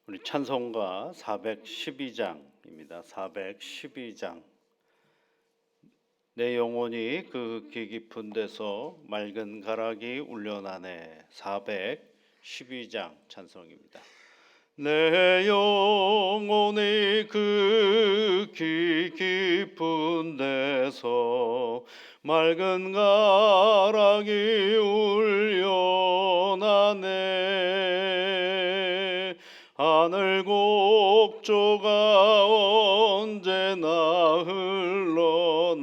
우리 찬송가 412장입니다. 412장. 내 영혼이 그 깊이 깊은 데서 맑은 가락이 울려나네. 412장 찬송입니다. 내 영혼이 그 깊이 깊은 데서 맑은 가락이 울려나네. 하늘 곡조가 언제나 흘러나와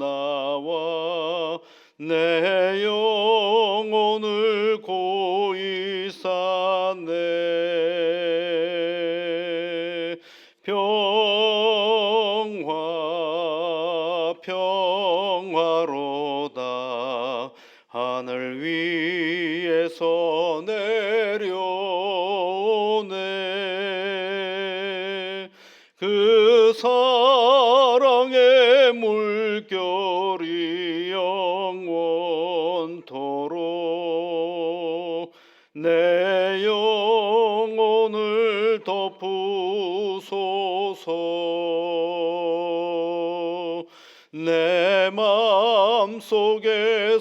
내 영혼을 고이 사네. 평화 평화로다 하늘 위에서 내려오네. 그 사랑의 물결이 영원토록 내 영혼을 덮으소서. 내 마음속에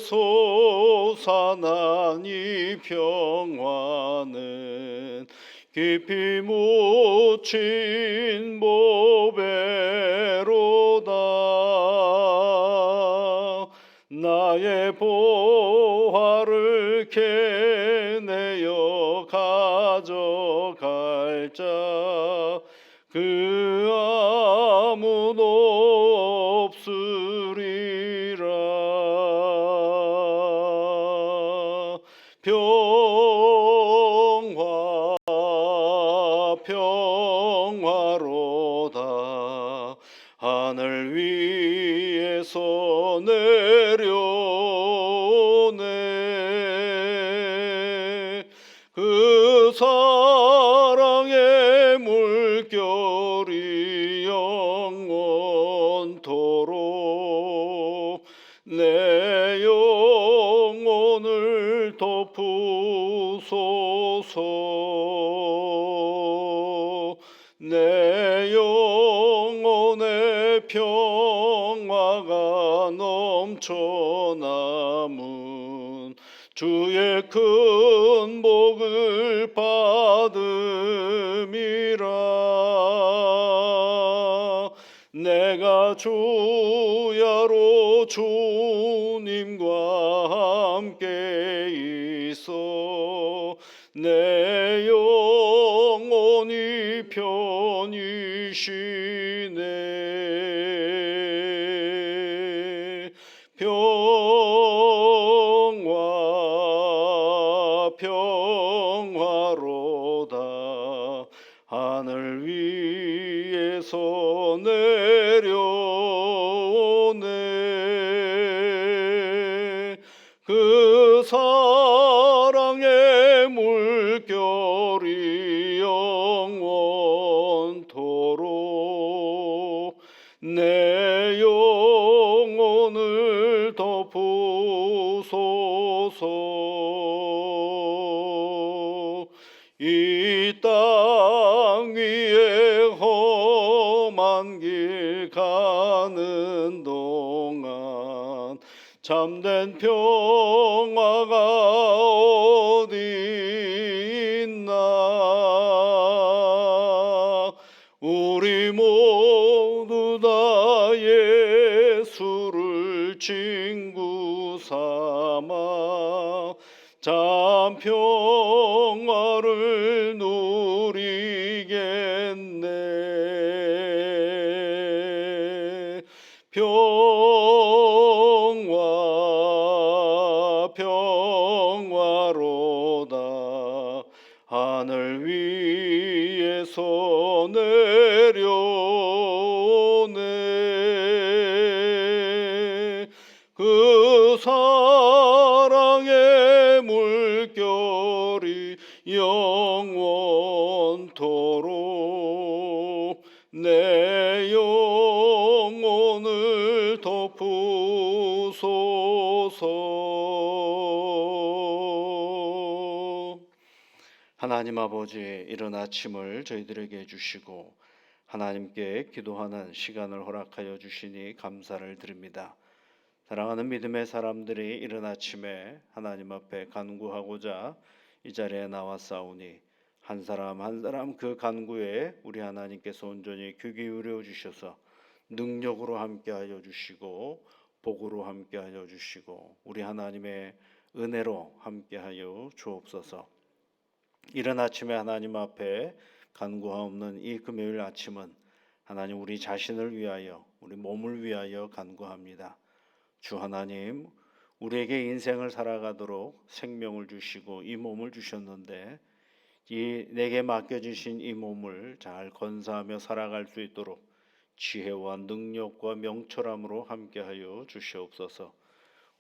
솟아난 이 평화는 깊이 묻힌 보배로다. 나의 보화를 캐내어 가져갈 자 그 아무도 없으리라. 평화 평화로다 하늘 위에서 내려오네. 그 사랑의 물결이 영원토록 내 영혼을 덮으소서. 내 영혼의 평화가 넘쳐남은 주의 큰 복을 받음이라. 내가 주야로 주님과 함께 있어 내 영혼이 편히 쉬네. 평화 평화로다 하늘 위에서 내려오네. 그 사랑의 물결이 영원토록 내 영혼을 덮으소서. 이 땅 위에 험한 길 가는 동안 참된 평화가 어디 있나. 우리 모두 다 예수를 친구 삼아 참 평화를 누리겠네. 평화 평화로다 하늘 위에서 내려오네. 그 사랑의 물결이 영원토록 내 영혼을 덮으소서. 하나님 아버지, 이른 아침을 저희들에게 주시고 하나님께 기도하는 시간을 허락하여 주시니 감사를 드립니다. 사랑하는 믿음의 사람들이 이른 아침에 하나님 앞에 간구하고자 이 자리에 나왔사오니 한 사람 한 사람 그 간구에 우리 하나님께서 온전히 귀 기울여 주셔서 능력으로 함께하여 주시고 복으로 함께하여 주시고 우리 하나님의 은혜로 함께하여 주옵소서. 이른 아침에 하나님 앞에 간구하옵는 이 금요일 아침은 하나님 우리 자신을 위하여 우리 몸을 위하여 간구합니다. 주 하나님, 우리에게 인생을 살아가도록 생명을 주시고 이 몸을 주셨는데 이 내게 맡겨주신 이 몸을 잘 건사하며 살아갈 수 있도록 지혜와 능력과 명철함으로 함께하여 주시옵소서.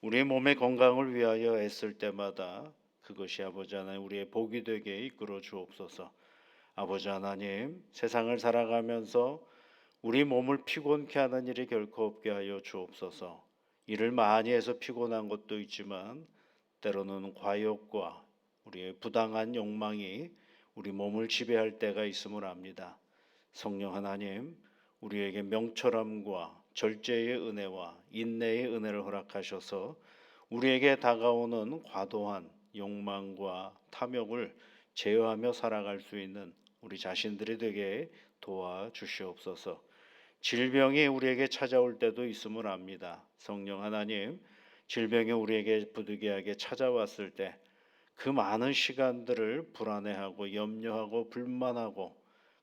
우리 몸의 건강을 위하여 애쓸 때마다 그것이 아버지 하나님 우리의 복이 되게 이끌어 주옵소서. 아버지 하나님, 세상을 살아가면서 우리 몸을 피곤케 하는 일이 결코 없게 하여 주옵소서. 일을 많이 해서 피곤한 것도 있지만 때로는 과욕과 우리의 부당한 욕망이 우리 몸을 지배할 때가 있음을 압니다. 성령 하나님, 우리에게 명철함과 절제의 은혜와 인내의 은혜를 허락하셔서 우리에게 다가오는 과도한 욕망과 탐욕을 제어하며 살아갈 수 있는 우리 자신들이 되게 도와주시옵소서. 질병이 우리에게 찾아올 때도 있음을 압니다. 성령 하나님, 질병이 우리에게 부득이하게 찾아왔을 때 그 많은 시간들을 불안해하고 염려하고 불만하고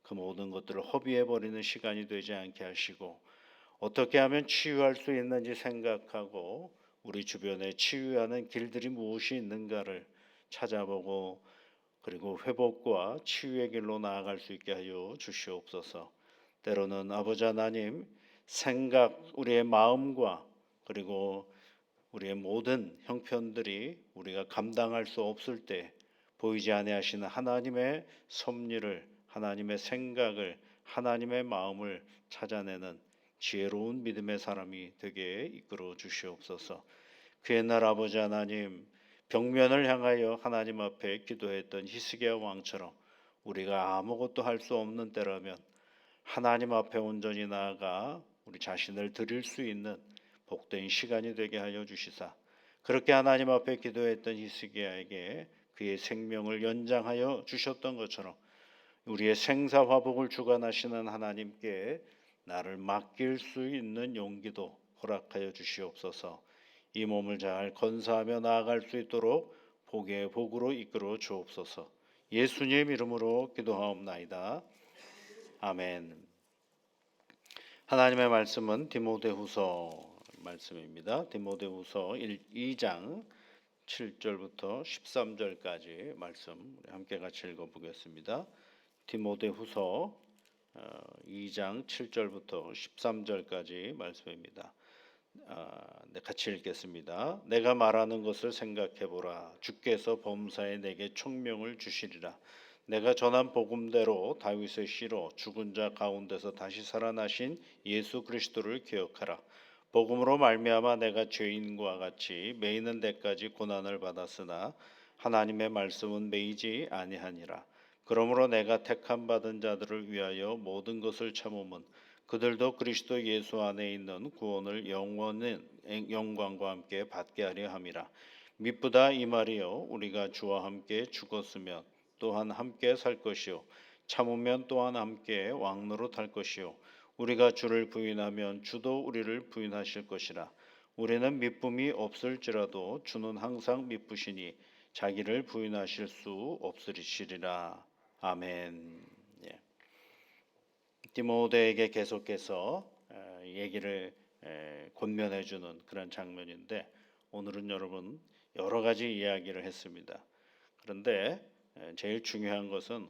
그 모든 것들을 허비해버리는 시간이 되지 않게 하시고 어떻게 하면 치유할 수 있는지 생각하고 우리 주변에 치유하는 길들이 무엇이 있는가를 찾아보고 그리고 회복과 치유의 길로 나아갈 수 있게 하여 주시옵소서. 때로는 아버지 하나님 생각, 우리의 마음과 그리고 우리의 모든 형편들이 우리가 감당할 수 없을 때 보이지 아니하시는 하나님의 섭리를, 하나님의 생각을, 하나님의 마음을 찾아내는 지혜로운 믿음의 사람이 되게 이끌어 주시옵소서. 그 옛날 아버지 하나님 벽면을 향하여 하나님 앞에 기도했던 히스기야 왕처럼 우리가 아무것도 할 수 없는 때라면 하나님 앞에 온전히 나아가 우리 자신을 드릴 수 있는 복된 시간이 되게 하여 주시사 그렇게 하나님 앞에 기도했던 히스기야에게 그의 생명을 연장하여 주셨던 것처럼 우리의 생사화복을 주관하시는 하나님께 나를 맡길 수 있는 용기도 허락하여 주시옵소서. 이 몸을 잘 건사하며 나아갈 수 있도록 복의 복으로 이끌어 주옵소서. 예수님 이름으로 기도하옵나이다. 아멘. 하나님의 말씀은 디모데후서 말씀입니다. 디모데후서 2장 7절부터 13절까지 말씀 함께 같이 읽어보겠습니다. 디모데후서 2장 7절부터 13절까지 말씀입니다. 같이 읽겠습니다. 내가 말하는 것을 생각해보라. 주께서 범사에 내게 총명을 주시리라. 내가 전한 복음대로 다윗의 씨로 죽은 자 가운데서 다시 살아나신 예수 그리스도를 기억하라. 복음으로 말미암아 내가 죄인과 같이 매이는 데까지 고난을 받았으나 하나님의 말씀은 매이지 아니하니라. 그러므로 내가 택함 받은 자들을 위하여 모든 것을 참음은 그들도 그리스도 예수 안에 있는 구원을 영원한 영광과 함께 받게 하려 함이라. 미쁘다 이 말이요 우리가 주와 함께 죽었으면 또한 함께 살 것이요 참으면 또한 함께 왕노로 탈 것이요 우리가 주를 부인하면 주도 우리를 부인하실 것이라. 우리는 미쁨이 없을지라도 주는 항상 미쁘시니 자기를 부인하실 수 없으시리라. 아멘. 예. 디모데에게 계속해서 얘기를 권면해 주는 그런 장면인데 오늘은 여러분 여러 가지 이야기를 했습니다. 그런데 제일 중요한 것은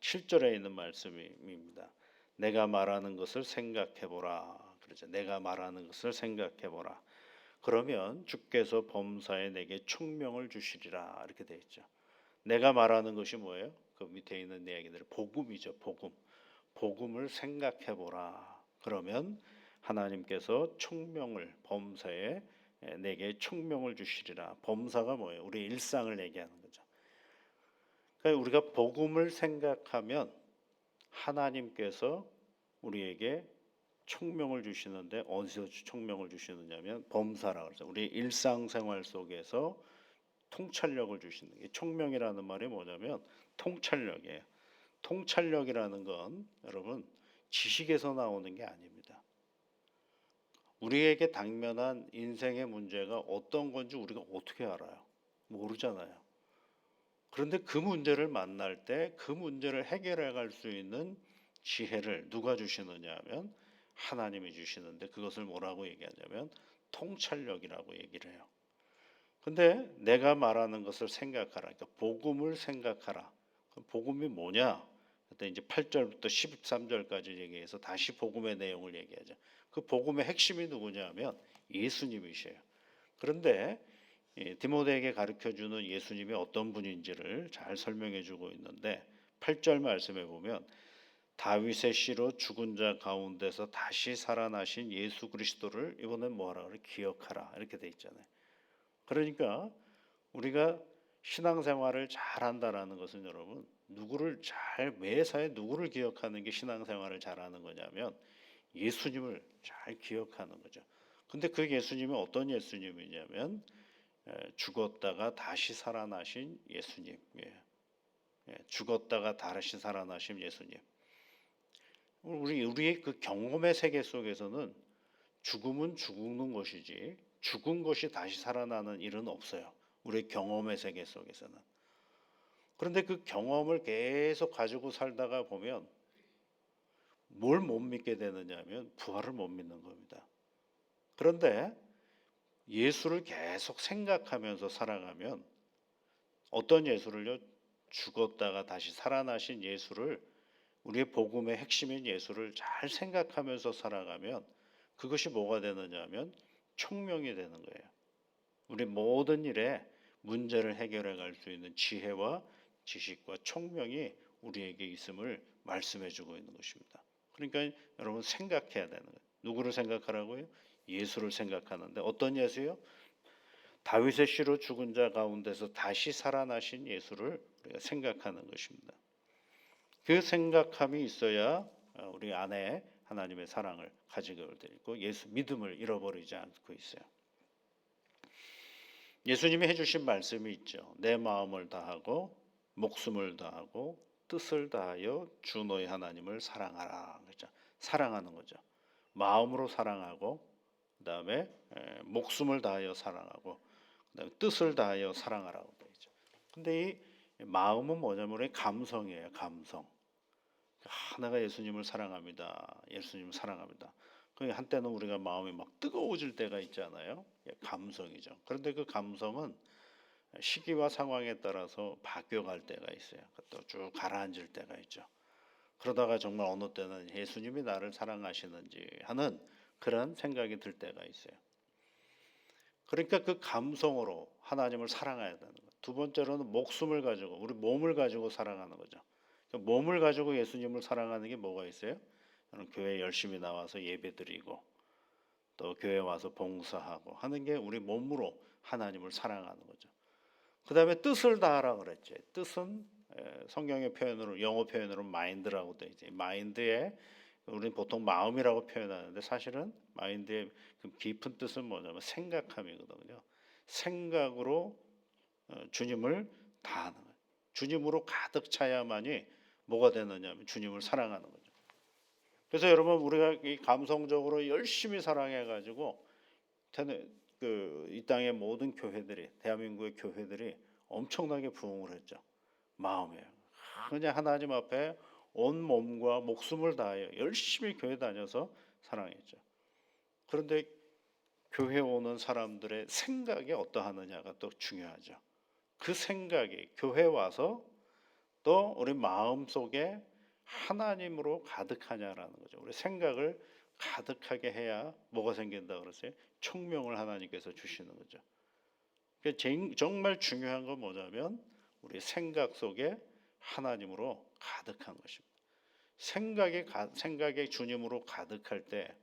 7절에 있는 말씀입니다. 내가 말하는 것을 생각해 보라. 그렇죠. 내가 말하는 것을 생각해 보라. 그러면 주께서 범사에 내게 총명을 주시리라 이렇게 되어 있죠. 내가 말하는 것이 뭐예요? 그 밑에 있는 이야기들 복음이죠. 복음. 복음을 생각해 보라. 그러면 하나님께서 총명을 범사에 내게 총명을 주시리라. 범사가 뭐예요? 우리 일상을 얘기하는 거죠. 그러니까 우리가 복음을 생각하면 하나님께서 우리에게 총명을 주시는데, 어디서 총명을 주시느냐면 범사라 그러죠. 우리 일상생활 속에서 통찰력을 주시는 게, 총명이라는 말이 뭐냐면 통찰력이에요. 통찰력이라는 건 여러분 지식에서 나오는 게 아닙니다. 우리에게 당면한 인생의 문제가 어떤 건지 우리가 어떻게 알아요? 모르잖아요. 그런데 그 문제를 만날 때 그 문제를 해결해 갈 수 있는 지혜를 누가 주시느냐 하면 하나님이 주시는데, 그것을 뭐라고 얘기하냐면 통찰력이라고 얘기를 해요. 근데 내가 말하는 것을 생각하라. 그러니까 복음을 생각하라. 그럼 복음이 뭐냐? 그때 이제 8절부터 13절까지 얘기해서 다시 복음의 내용을 얘기하죠. 그 복음의 핵심이 누구냐면 예수님이셔요. 그런데 디모데에게 가르쳐 주는 예수님이 어떤 분인지를 잘 설명해 주고 있는데, 8절 말씀에 보면 다윗의 씨로 죽은 자 가운데서 다시 살아나신 예수 그리스도를 이번엔 뭐하라 그래? 기억하라. 이렇게 돼 있잖아요. 그러니까 우리가 신앙생활을 잘한다라는 것은 여러분, 누구를 잘, 매사에 누구를 기억하는 게 신앙생활을 잘하는 거냐면 예수님을 잘 기억하는 거죠. 근데 그 예수님이 어떤 예수님이냐면 죽었다가 다시 살아나신 예수님. 죽었다가 다시 살아나신 예수님. 우리의 그 경험의 세계 속에서는 죽음은 죽는 것이지 죽은 것이 다시 살아나는 일은 없어요. 우리 경험의 세계 속에서는. 그런데 그 경험을 계속 가지고 살다가 보면 뭘 못 믿게 되느냐 하면 부활을 못 믿는 겁니다. 그런데 예수를 계속 생각하면서 살아가면, 어떤 예수를요? 죽었다가 다시 살아나신 예수를, 우리의 복음의 핵심인 예수를 잘 생각하면서 살아가면 그것이 뭐가 되느냐 하면 총명이 되는 거예요. 우리 모든 일에 문제를 해결해 갈 수 있는 지혜와 지식과 총명이 우리에게 있음을 말씀해 주고 있는 것입니다. 그러니까 여러분 생각해야 되는 거예요. 누구를 생각하라고요? 예수를 생각하는데, 어떤 예수요? 다윗의 씨로 죽은 자 가운데서 다시 살아나신 예수를 우리가 생각하는 것입니다. 그 생각함이 있어야 우리 안에 하나님의 사랑을 가지게 되고 예수 믿음을 잃어버리지 않고 있어요. 예수님이 해주신 말씀이 있죠. 내 마음을 다하고 목숨을 다하고 뜻을 다하여 주 너의 하나님을 사랑하라. 그렇죠? 사랑하는 거죠. 마음으로 사랑하고, 그다음에 목숨을 다하여 사랑하고, 그다음에 뜻을 다하여 사랑하라고 되어 있죠. 근데 이 마음은 뭐냐면 우리 감성이에요. 감성. 내가 예수님을 사랑합니다. 예수님을 사랑합니다. 그 한때는 우리가 마음이 막 뜨거워질 때가 있잖아요. 감성이죠. 그런데 그 감성은 시기와 상황에 따라서 바뀌어갈 때가 있어요. 또 쭉 가라앉을 때가 있죠. 그러다가 정말 어느 때는 예수님이 나를 사랑하시는지 하는 그런 생각이 들 때가 있어요. 그러니까 그 감성으로 하나님을 사랑해야 되는 거예요. 두 번째로는 목숨을 가지고, 우리 몸을 가지고 사랑하는 거죠. 몸을 가지고 예수님을 사랑하는 게 뭐가 있어요? 저는 교회 열심히 나와서 예배드리고 또 교회 와서 봉사하고 하는 게 우리 몸으로 하나님을 사랑하는 거죠. 그 다음에 뜻을 다하라 그랬죠. 뜻은 성경의 표현으로, 영어 표현으로 마인드라고 되어 있죠. 마인드에 우리는 보통 마음이라고 표현하는데, 사실은 마인드의 그 깊은 뜻은 뭐냐면 생각함이거든요. 생각으로 주님을 다하는 거예요. 주님으로 가득 차야만이 뭐가 되느냐면 주님을 사랑하는 거죠. 그래서 여러분, 우리가 이 감성적으로 열심히 사랑해 가지고 이 땅의 모든 교회들이, 대한민국의 교회들이 엄청나게 부흥을 했죠. 마음에 그냥 하나님 앞에 온 몸과 목숨을 다하여 열심히 교회 다녀서 사랑했죠. 그런데 교회 오는 사람들의 생각이 어떠하느냐가 또 중요하죠. 그 생각이 교회 와서 또 우리 마음 속에 하나님으로 가득하냐라는 거죠. 우리 생각을 가득하게 해야 뭐가 생긴다 그러세요? 총명을 하나님께서 주시는 거죠. 정말 중요한 건 뭐냐면 우리 생각 속에 하나님으로 가득한 것입니다. 생각이 주님으로 가득할 때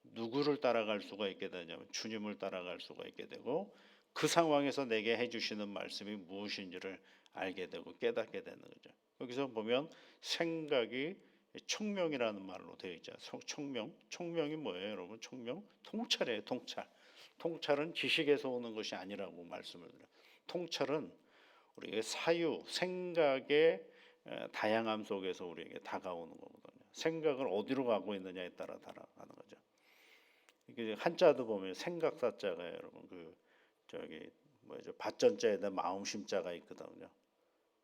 누구를 따라갈 수가 있게 되냐면 주님을 따라갈 수가 있게 되고, 그 상황에서 내게 해주시는 말씀이 무엇인지를 알게 되고 깨닫게 되는 거죠. 여기서 보면 생각이 총명이라는 말로 되어 있죠. 총명, 총명이 뭐예요, 여러분? 총명, 통찰이에요, 통찰. 통찰은 지식에서 오는 것이 아니라고 말씀을 드려요. 통찰은 우리의 사유, 생각의 다양함 속에서 우리에게 다가오는 거거든요. 생각을 어디로 가고 있느냐에 따라 다가가는 거죠. 이게 한자도 보면 생각사자가 여러분 저기 뭐죠, 밭전자에다 마음심자가 있거든요.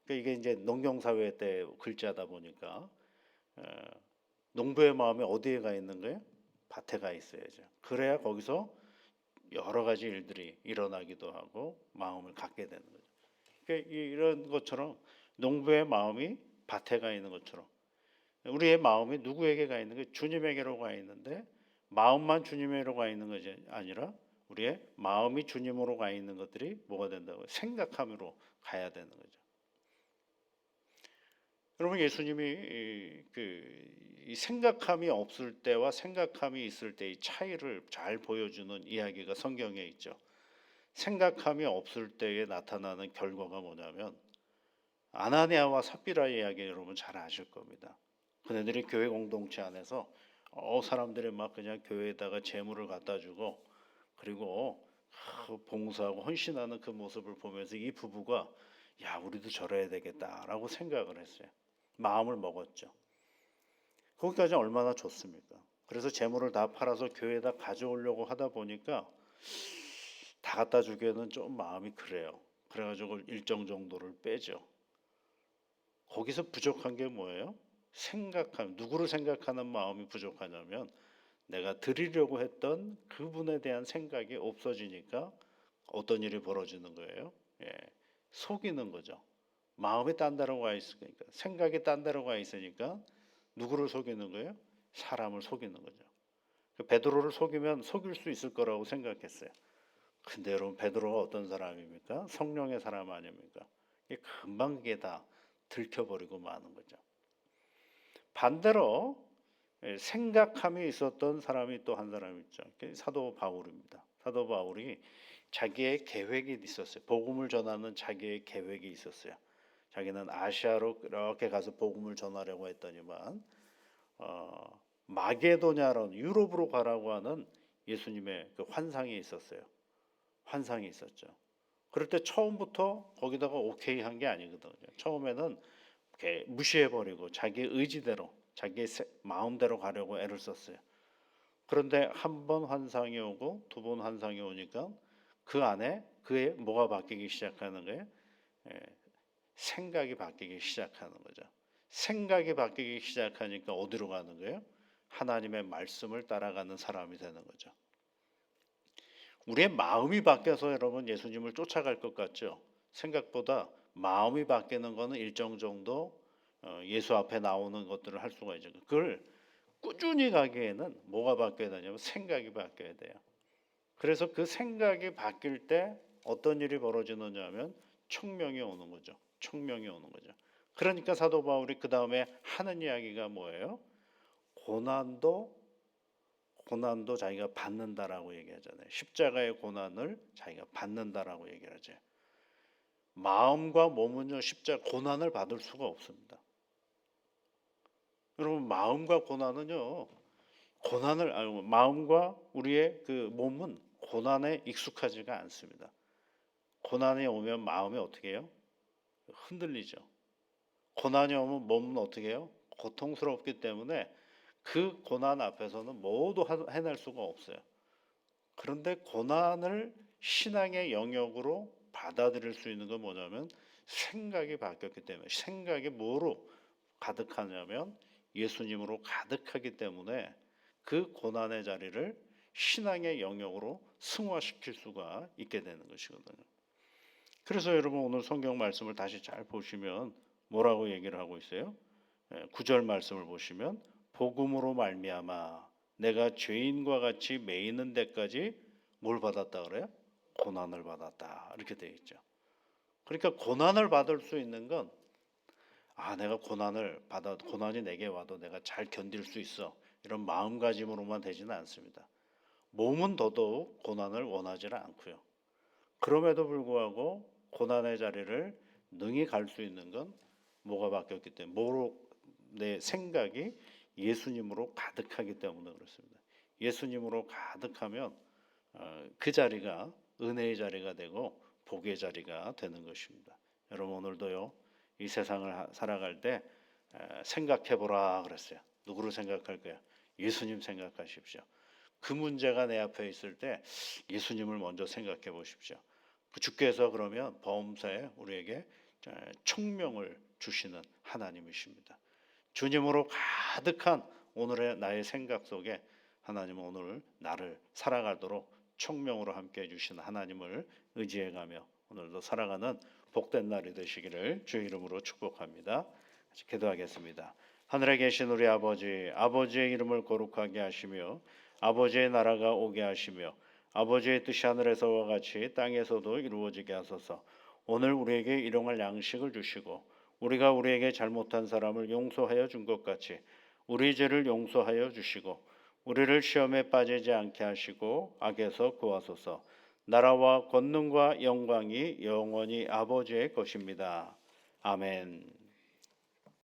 그러니까 이게 이제 농경사회 때 글자다 보니까 농부의 마음이 어디에 가 있는 거예요? 밭에 가 있어야죠. 그래야 거기서 여러 가지 일들이 일어나기도 하고 마음을 갖게 되는 거죠. 그러니까 이런 것처럼 농부의 마음이 밭에 가 있는 것처럼 우리의 마음이 누구에게 가 있는 거예요? 주님에게로 가 있는데 마음만 주님에게로 가 있는 것이 아니라 우리의 마음이 주님으로 가 있는 것들이 뭐가 된다고요? 생각함으로 가야 되는 거죠. 여러분, 예수님이 이 생각함이 없을 때와 생각함이 있을 때의 차이를 잘 보여주는 이야기가 성경에 있죠. 생각함이 없을 때에 나타나는 결과가 뭐냐면 아나니아와 삽비라의 이야기 여러분 잘 아실 겁니다. 그네들이 교회 공동체 안에서 사람들이 막 그냥 교회에다가 재물을 갖다 주고 그리고 봉사하고 헌신하는 그 모습을 보면서 이 부부가 야, 우리도 저래야 되겠다라고 생각을 했어요. 마음을 먹었죠. 거기까지 얼마나 좋습니까? 그래서 재물을 다 팔아서 교회에다 가져오려고 하다 보니까 다 갖다 주기에는 좀 마음이 그래요. 그래가지고 일정 정도를 빼죠. 거기서 부족한 게 뭐예요? 누구를 생각하는 마음이 부족하냐면 내가 드리려고 했던 그분에 대한 생각이 없어지니까 어떤 일이 벌어지는 거예요? 속이는 거죠. 마음이 딴 데로 가 있으니까, 생각이 딴 데로 가 있으니까 누구를 속이는 거예요? 사람을 속이는 거죠. 베드로를 속이면 속일 수 있을 거라고 생각했어요. 근데 여러분, 베드로가 어떤 사람입니까? 성령의 사람 아닙니까? 금방 그게 다 들켜버리고 마는 거죠. 반대로 생각함이 있었던 사람이 또 한 사람 있죠. 사도 바울입니다. 사도 바울이 자기의 계획이 있었어요. 복음을 전하는 자기의 계획이 있었어요. 자기는 아시아로 이렇게 가서 복음을 전하려고 했더니만 마게도냐라는 유럽으로 가라고 하는 예수님의 그 환상이 있었어요. 환상이 있었죠. 그럴 때 처음부터 거기다가 오케이 한 게 아니거든요. 처음에는 이렇게 무시해버리고 자기 의지대로 자기 마음대로 가려고 애를 썼어요. 그런데 한 번 환상이 오고 두 번 환상이 오니까 그 안에 그의 뭐가 바뀌기 시작하는 거예요? 생각이 바뀌기 시작하는 거죠. 생각이 바뀌기 시작하니까 어디로 가는 거예요? 하나님의 말씀을 따라가는 사람이 되는 거죠. 우리의 마음이 바뀌어서 여러분 예수님을 쫓아갈 것 같죠? 생각보다 마음이 바뀌는 것은 일정 정도 예수 앞에 나오는 것들을 할 수가 있죠. 그걸 꾸준히 가기에는 뭐가 바뀌어야 되냐면 생각이 바뀌어야 돼요. 그래서 그 생각이 바뀔 때 어떤 일이 벌어지느냐 하면 총명이 오는 거죠. 총명이 오는 거죠. 그러니까 사도 바울이 그 다음에 하는 이야기가 뭐예요? 고난도 자기가 받는다라고 얘기하잖아요. 십자가의 고난을 자기가 받는다라고 얘기하죠. 마음과 몸은요 고난을 받을 수가 없습니다. 여러분, 마음과 고난은요 마음과 우리의 그 몸은 고난에 익숙하지가 않습니다. 고난이 오면 마음이 어떻게 해요? 흔들리죠. 고난이 오면 몸은 어떻게 해요? 고통스럽기 때문에 그 고난 앞에서는 모두 해낼 수가 없어요. 그런데 고난을 신앙의 영역으로 받아들일 수 있는 건 뭐냐면 생각이 바뀌었기 때문에, 생각이 뭐로 가득하냐면 예수님으로 가득하기 때문에 그 고난의 자리를 신앙의 영역으로 승화시킬 수가 있게 되는 것이거든요. 그래서 여러분, 오늘 성경 말씀을 다시 잘 보시면 뭐라고 얘기를 하고 있어요? 9절 말씀을 보시면 복음으로 말미암아 내가 죄인과 같이 매이는 데까지 뭘 받았다 그래요? 고난을 받았다, 이렇게 되어 있죠. 그러니까 고난을 받을 수 있는 건 내가 고난이 내게 와도 내가 잘 견딜 수 있어, 이런 마음가짐으로만 되지는 않습니다. 몸은 더더욱 고난을 원하지는 않고요. 그럼에도 불구하고 고난의 자리를 능히 갈 수 있는 건 뭐가 바뀌었기 때문에 내 생각이 예수님으로 가득하기 때문에 그렇습니다. 예수님으로 가득하면 그 자리가 은혜의 자리가 되고 복의 자리가 되는 것입니다. 여러분 오늘도요 이 세상을 살아갈 때 생각해 보라 그랬어요. 누구를 생각할 거야? 예수님 생각하십시오. 그 문제가 내 앞에 있을 때 예수님을 먼저 생각해 보십시오. 그 주께서 그러면 범사에 우리에게 총명을 주시는 하나님이십니다. 주님으로 가득한 오늘의 나의 생각 속에 하나님은 오늘 나를 살아가도록 총명으로 함께해 주신 하나님을 의지해가며 오늘도 살아가는 복된 날이 되시기를 주의 이름으로 축복합니다. 같이 기도하겠습니다. 하늘에 계신 우리 아버지, 아버지의 이름을 거룩하게 하시며 아버지의 나라가 오게 하시며 아버지의 뜻이 하늘에서와 같이 땅에서도 이루어지게 하소서. 오늘 우리에게 일용할 양식을 주시고 우리가 우리에게 잘못한 사람을 용서하여 준 것 같이 우리 죄를 용서하여 주시고 우리를 시험에 빠지지 않게 하시고 악에서 구하소서. 나라와 권능과 영광이 영원히 아버지의 것입니다. 아멘.